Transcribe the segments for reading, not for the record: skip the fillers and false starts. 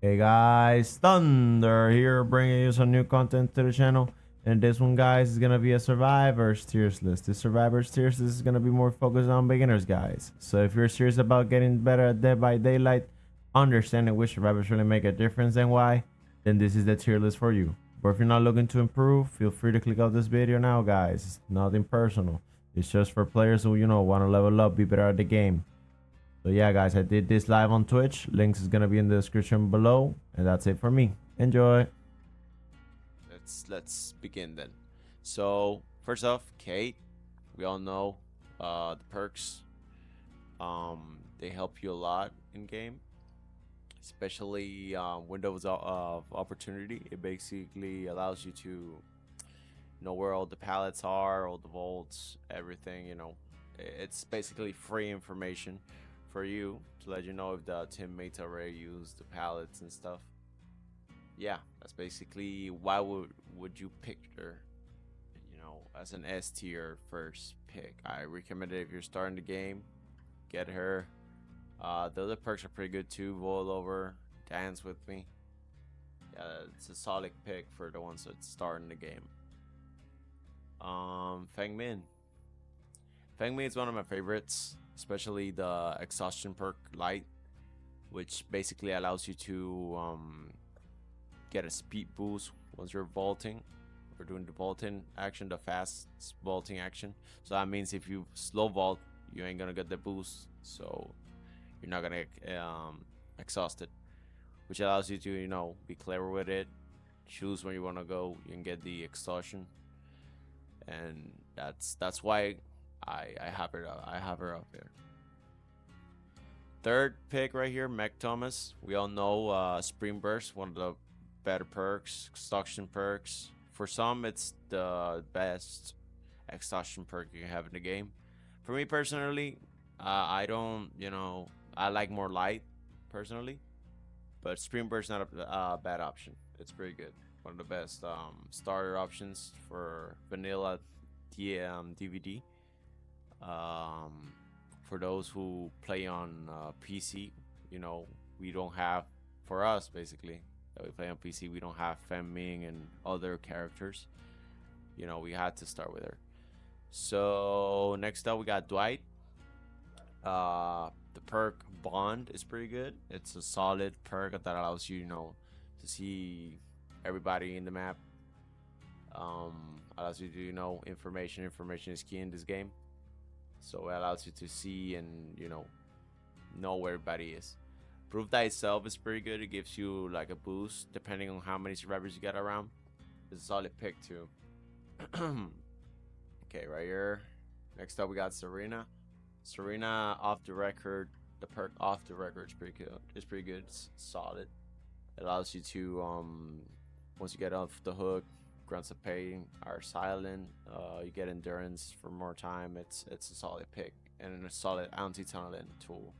Hey guys, Thunder here, bringing you some new content to the channel. And this one, guys, is gonna be a survivors tiers list. The survivors tiers list is gonna be more focused on beginners, guys. So if you're serious about getting better at Dead by Daylight, understanding which survivors really make a difference and why, then this is the tier list for you. But if you're not looking to improve, feel free to click off this video now, guys. It's nothing personal. It's just for players who want to level up, be better at the game. So yeah, guys, I did this live on Twitch. Links is gonna be in the description below, and that's it for me. Enjoy. Let's begin then. So first off, Kate, we all know the perks. They help you a lot in game, especially windows of opportunity. It basically allows you to know where all the pallets are, all the vaults, everything. It's basically free information for you to let you know if the teammates already used the pallets and stuff. Yeah, that's basically why would you pick her, as an S tier first pick. I recommend it if you're starting the game, get her. The other perks are pretty good too. Roll over, dance with me. Yeah, it's a solid pick for the ones that starting the game. Feng Min. Feng Min is one of my favorites, especially the exhaustion perk light, which basically allows you to get a speed boost once you're vaulting. We're doing the vaulting action, the fast vaulting action. So that means if you slow vault, you ain't gonna get the boost, so you're not gonna exhaust it, which allows you to be clever with it, choose where you want to go. You can get the exhaustion, and that's why I have her up there. Third pick right here, Meg Thomas. We all know Spring Burst, one of the better perks, exhaustion perks. For some, it's the best exhaustion perk you can have in the game. For me personally, I don't, I like more light personally, but Spring Burst not a bad option. It's pretty good. One of the best starter options for vanilla DVD. Um, for those who play on PC, we don't have, for us basically, that we play on PC, we don't have Feng Ming and other characters. We had to start with her. So next up, we got Dwight. The perk Bond is pretty good. It's a solid perk that allows you, to see everybody in the map. Allows you to, information. Information is key in this game. So it allows you to see and, know where everybody is. Proof that itself is pretty good. It gives you like a boost depending on how many survivors you get around. It's a solid pick too. Okay, right here. Next up, we got Serena. Serena off the record. The perk off the record is pretty good. It's pretty good. It's solid. It allows you to once you get off the hook, grunts of pain are silent. You get endurance for more time. It's a solid pick and a solid anti-tunneling tool.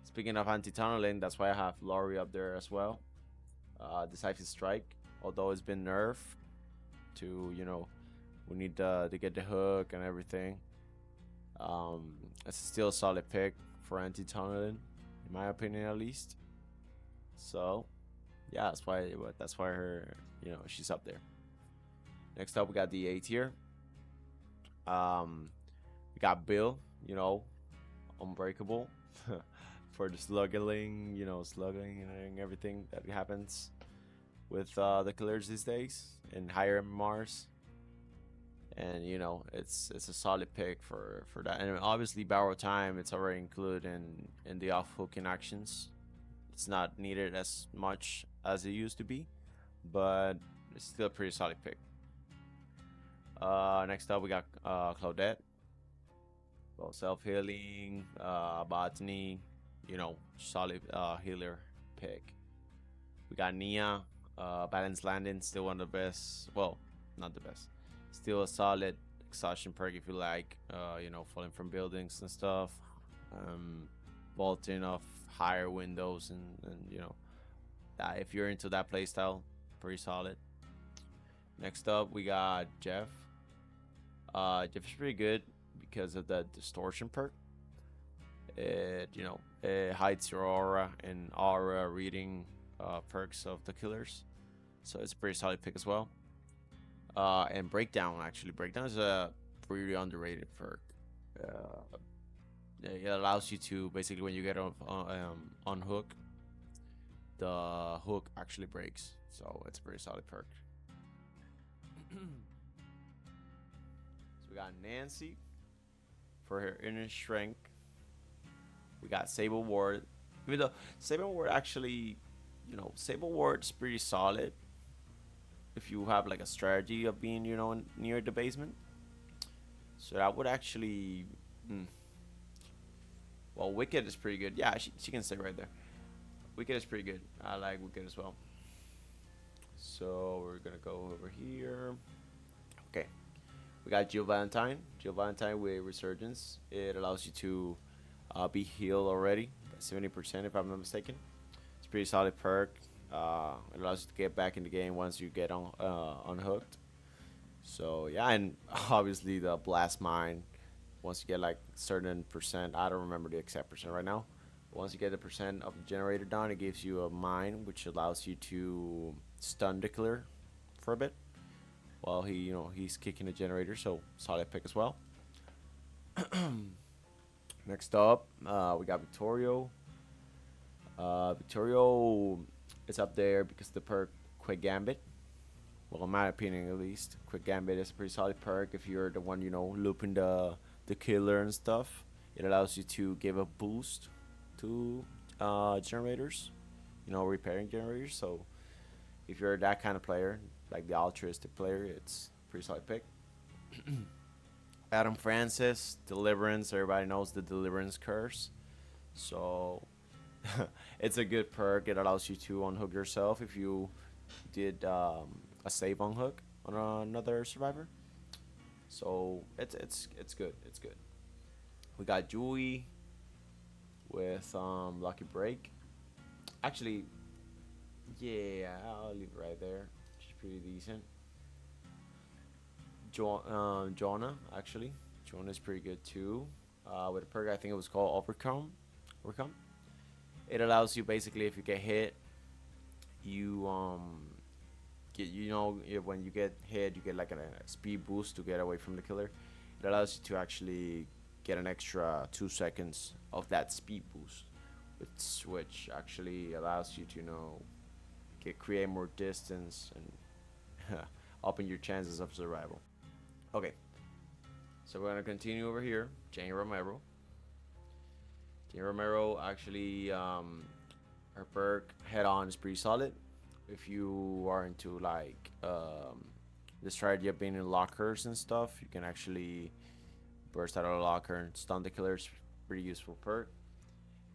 Speaking of anti-tunneling, that's why I have Lori up there as well. Decisive Strike, although it's been nerfed to, we need to get the hook and everything. It's still a solid pick for anti-tunneling, in my opinion at least. So, yeah, that's why her, she's up there. Next up, we got the A tier. We got Bill, Unbreakable. For the slugging, slugging and everything that happens with the killers these days in higher MMRs. And it's a solid pick for that. And obviously, borrow time, it's already included in the off hooking actions. It's not needed as much as it used to be, but it's still a pretty solid pick. Next up, we got Claudette. Well, self healing, botany, solid healer pick. We got Nia, Balance Landing, still one of the best. Well, not the best. Still a solid exhaustion perk if you like, falling from buildings and stuff. Vaulting off higher windows and if you're into that playstyle, pretty solid. Next up, we got Jeff. Jeff is pretty good because of the distortion perk. It hides your aura and aura reading perks of the killers, so it's a pretty solid pick as well. And breakdown, actually, breakdown is a pretty underrated perk. Uh, it allows you to basically, when you get on hook, the hook actually breaks, so it's a pretty solid perk. So we got Nancy for her inner strength. We got Sable Ward. Even though Sable Ward actually, Sable Ward's pretty solid if you have like a strategy of being, near the basement. So that would actually, well, Wicked is pretty good. Yeah, she can stay right there. Wicked is pretty good. I like Wicked as well. So we're gonna go over here. Okay, we got Jill Valentine. Jill Valentine with Resurgence. It allows you to be healed already by 70% if I'm not mistaken. It's a pretty solid perk. It allows you to get back in the game once you get unhooked. So yeah, and obviously the Blast Mine. Once you get like certain percent, I don't remember the exact percent right now. Once you get the percent of the generator done, it gives you a mine, which allows you to stun the killer for a bit while he's kicking the generator. So solid pick as well. Next up, we got Victorio. Victorio is up there because the perk Quick Gambit. Well, in my opinion, at least, Quick Gambit is a pretty solid perk if you're the one looping the killer and stuff. It allows you to give a boost to generators, repairing generators. So if you're that kind of player, like the altruistic player, it's a pretty solid pick. Adam Francis, Deliverance. Everybody knows the Deliverance curse. So it's a good perk. It allows you to unhook yourself if you did a save unhook on another survivor. So it's good. It's good. We got Dewey with Lucky Break. Actually, yeah, I'll leave it right there. She's pretty decent. Jonah, actually. Jonah is pretty good too. With a perk, I think it was called Overcome. Overcome. It allows you basically, if you get hit, you get when you get hit, you get like a speed boost to get away from the killer. It allows you to actually get an extra 2 seconds of that speed boost, which actually allows you to create more distance and open your chances of survival. Okay, so we're gonna continue over here. Jane Romero. Jane Romero actually, her perk Head On is pretty solid. If you are into like the strategy of being in lockers and stuff, you can actually burst out of a locker and stun the killer. It's pretty useful perk.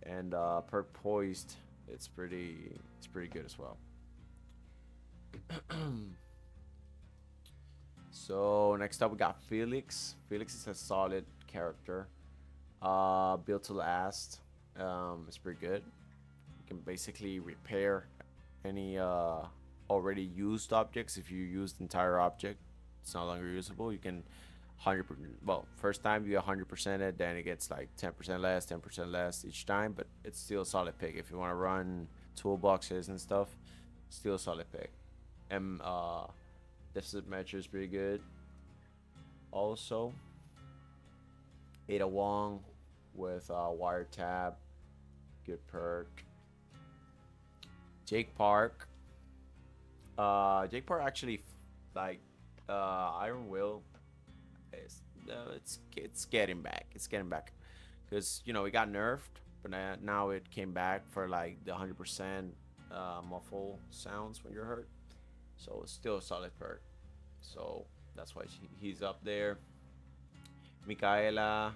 And perk Poised, it's pretty good as well. So next up we got Felix. Felix is a solid character. Built to last. It's pretty good. You can basically repair any already used objects. If you use the entire object, it's no longer usable. You can 100%. Well, first time you 100% it, then it gets like 10% less each time, but it's still a solid pick if you want to run toolboxes and stuff. Still a solid pick. And deficit measure is pretty good. Also, Ada Wong with Wiretap, good perk. Jake Park. Jake Park actually like Iron Will. It's getting back. It's getting back because it got nerfed, but now it came back for like the 100% muffle sounds when you're hurt. So it's still a solid perk. So that's why he's up there. Michaela,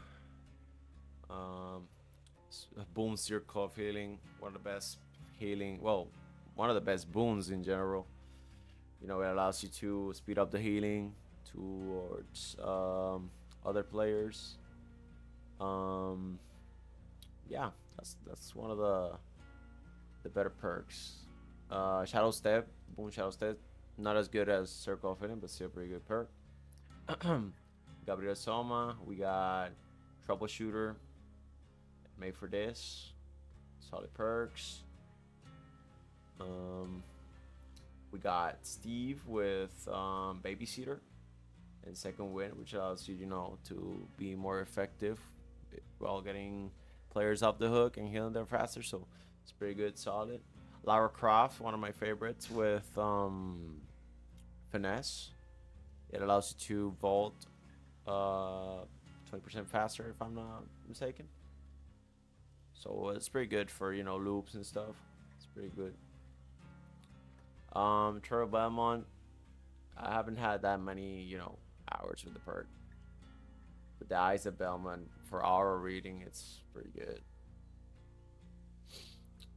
boom circle of healing, one of the best healing. Well, one of the best boons in general. It allows you to speed up the healing towards other players. Yeah, that's one of the better perks. Shadow Step, boom Shadow Step, not as good as Circle of Healing, but still pretty good perk. Gabriel Soma, we got Troubleshooter, made for this, solid perks. We got Steve with Babysitter and Second Wind, which allows you, to be more effective while getting players off the hook and healing them faster. So it's pretty good, solid. Lara Croft, one of my favorites, with Finesse. It allows you to vault 20% faster, if I'm not mistaken. So it's pretty good for loops and stuff. It's pretty good. Turtle Belmont. I haven't had that many hours with the perk, but the Eyes of Belmont for aura reading, it's pretty good.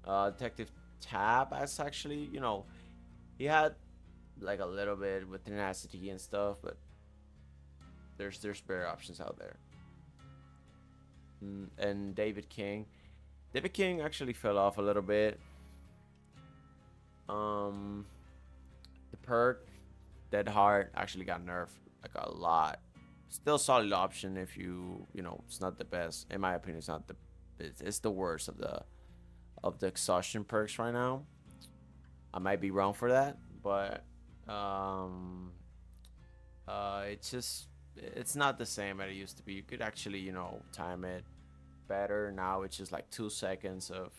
Detective Tab, that's actually he had like a little bit with tenacity and stuff, but there's better options out there. And David King. David King actually fell off a little bit. The perk Dead Heart actually got nerfed like a lot. Still solid option if it's not the best. In my opinion, it's not the it's the worst of the exhaustion perks right now. I might be wrong for that, but it's not the same as it used to be. You could actually time it better. Now it's just like 2 seconds of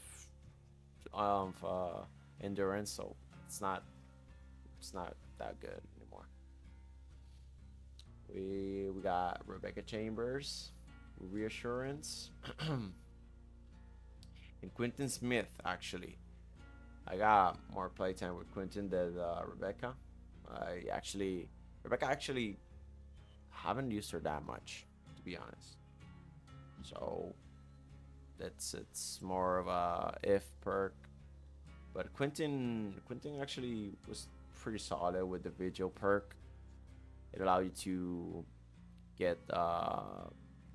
endurance, so it's not that good anymore. We got Rebecca Chambers, Reassurance, and Quentin Smith. Actually, I got more playtime with Quentin than Rebecca. Rebecca actually haven't used her that much, to be honest. So it's more of a if perk. But Quentin actually was pretty solid with the Vigil perk. It allowed you to get the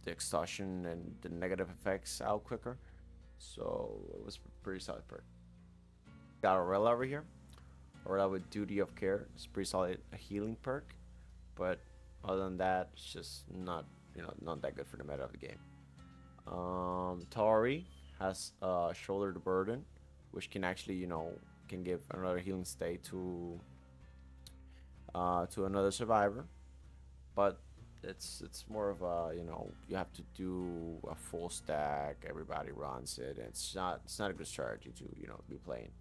exhaustion and the negative effects out quicker. So it was pretty solid perk. Got Aurela over here. Aurela with Duty of Care. It's pretty solid healing perk. But other than that, it's just not that good for the meta of the game. Tori has Shoulder the Burden, which can actually can give another healing state to another survivor, but it's more of a you have to do a full stack. Everybody runs it. And it's not a good strategy to be playing.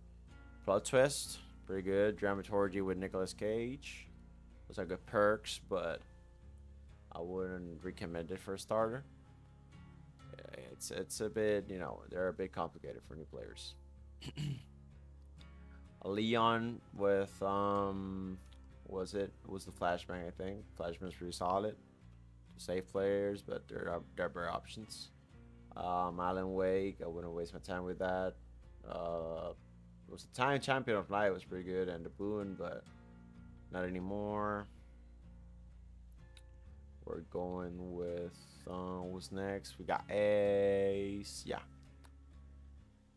Plot Twist, pretty good. Dramaturgy with Nicolas Cage. Those are good perks, but I wouldn't recommend it for a starter. It's a bit they're a bit complicated for new players. A Leon with was the Flashbang, I think. Flashbang's pretty solid to save players, but there are better options. Alan Wake, I wouldn't waste my time with that. It was the time Champion of Light was pretty good, and the Boon, but not anymore. We're going with what's next? We got Ace. Yeah.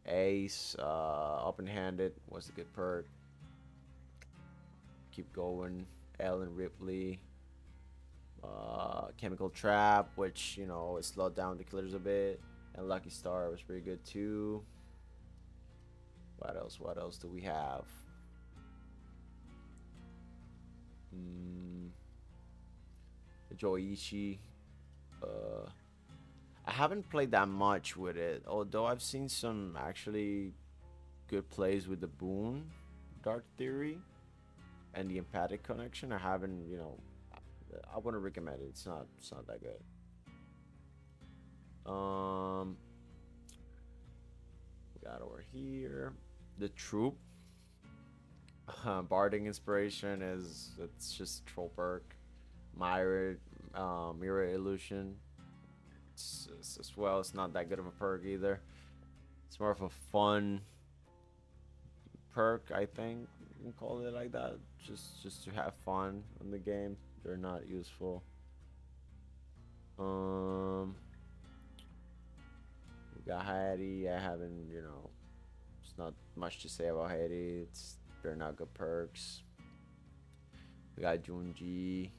Ace, open-handed was a good perk. Keep going. Ellen Ripley. Chemical Trap, which it slowed down the killers a bit. And Lucky Star was pretty good too. What else do we have? Joichi. I haven't played that much with it, although I've seen some actually good plays with the Boon, Dark Theory, and the Empathic Connection. I haven't, I wouldn't recommend it. It's not that good. We got over here the Troop. Barding Inspiration it's just troll perk. Mirror Illusion. It's not that good of a perk either. It's more of a fun perk, I think you can call it like that. Just to have fun in the game. They're not useful. We got Hattie. I haven't, it's not much to say about Hattie. They're not good perks. We got Junji.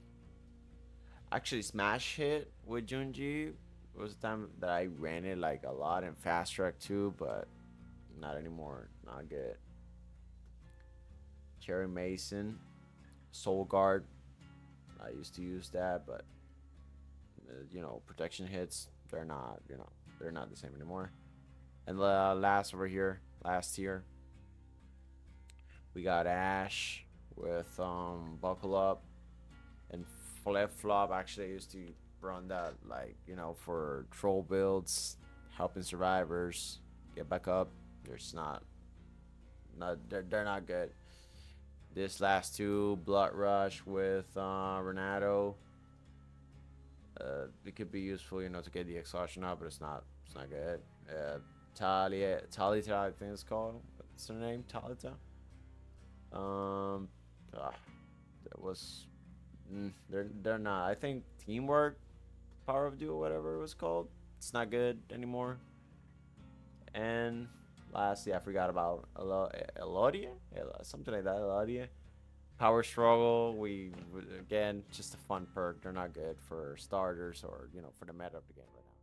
Actually, Smash Hit with Junji was the time that I ran it like a lot in Fast Track too, but not anymore. Not good. Cherry Mason, Soul Guard. I used to use that, but protection hits, they're not the same anymore. And last over here, last tier, we got Ash with Buckle Up and Flip Flop. Actually, I used to run that for troll builds, helping survivors get back up. There's they're not good. This last two, Blood Rush with Renato. It could be useful, to get the exhaustion up, but it's not good. Talita, I think it's called. What's her name? Talita. That was. They're not. I think Teamwork, Power of Duo, whatever it was called. It's not good anymore. And lastly, I forgot about Elodia, something like that. Elodia. Power Struggle. Again, just a fun perk. They're not good for starters or for the meta of the game right now.